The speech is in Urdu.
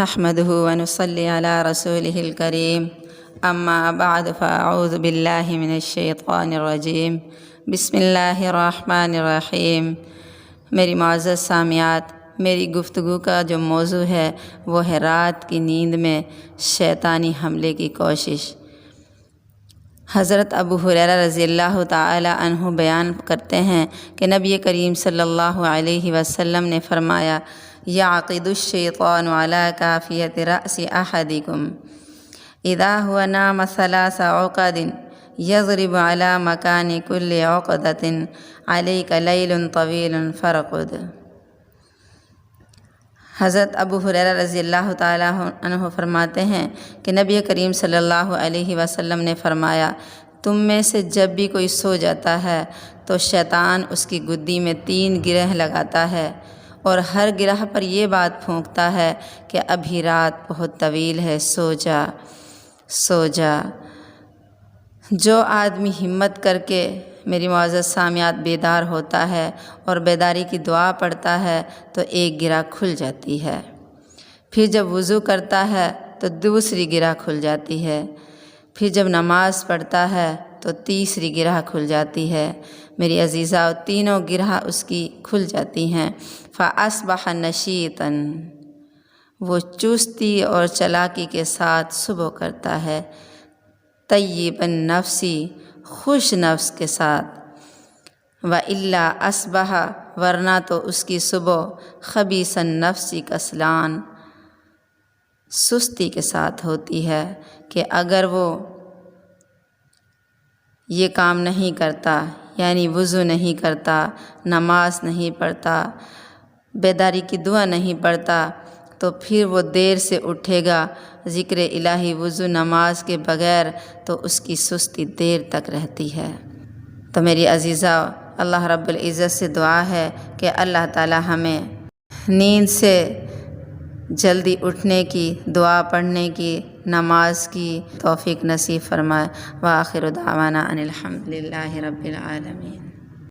نحمده ونصلي على رسوله الكريم اما بعد فاعوذ باللہ من الشیطان الرجیم بسم اللہ الرحمن الرحیم۔ میری معزز سامعات، میری گفتگو کا جو موضوع ہے وہ ہے رات کی نیند میں شیطانی حملے کی کوشش۔ حضرت ابو ہریرہ رضی اللہ تعالی عنہ بیان کرتے ہیں کہ نبی کریم صلی اللہ علیہ وسلم نے فرمایا، یعقد الشیطان علی کافیۃ رأس احدکم اذا هو نام 3 عقد یضرب علی مکان کل عقدۃ علیک لیل طویل فرقد۔ حضرت ابو ہریرہ رضی اللہ تعالیٰ عنہ فرماتے ہیں کہ نبی کریم صلی اللہ علیہ وسلم نے فرمایا، تم میں سے جب بھی کوئی سو جاتا ہے تو شیطان اس کی گدی میں 3 گرہ لگاتا ہے اور ہر گرہ پر یہ بات پھونکتا ہے کہ ابھی رات بہت طویل ہے، سو جا سو جا۔ جو آدمی ہمت کر کے میری معزز سامعات بیدار ہوتا ہے اور بیداری کی دعا پڑھتا ہے تو ایک گرہ کھل جاتی ہے، پھر جب وضو کرتا ہے تو دوسری گرہ کھل جاتی ہے، پھر جب نماز پڑھتا ہے تو تیسری گرہ کھل جاتی ہے۔ میری عزیزہ، تینوں گرہ اس کی کھل جاتی ہیں۔ فَأَصْبَحَ نَشِيطًا، وہ چستی اور چالاکی کے ساتھ صبح کرتا ہے، طیب النفس، خوش نفس کے ساتھ، وَإِلَّا أَصْبَحَ، ورنہ تو اس کی صبح خبیث النفس کسلان، سستی کے ساتھ ہوتی ہے کہ اگر وہ یہ کام نہیں کرتا، یعنی وضو نہیں کرتا، نماز نہیں پڑھتا، بیداری کی دعا نہیں پڑھتا، تو پھر وہ دیر سے اٹھے گا ذکر الہی وضو نماز کے بغیر، تو اس کی سستی دیر تک رہتی ہے۔ تو میری عزیزہ، اللہ رب العزت سے دعا ہے کہ اللہ تعالی ہمیں نیند سے جلدی اٹھنے کی، دعا پڑھنے کی، نماز کی توفیق نصیب فرمائے۔ وآخر دعوانا ان الحمد للہ رب العالمین۔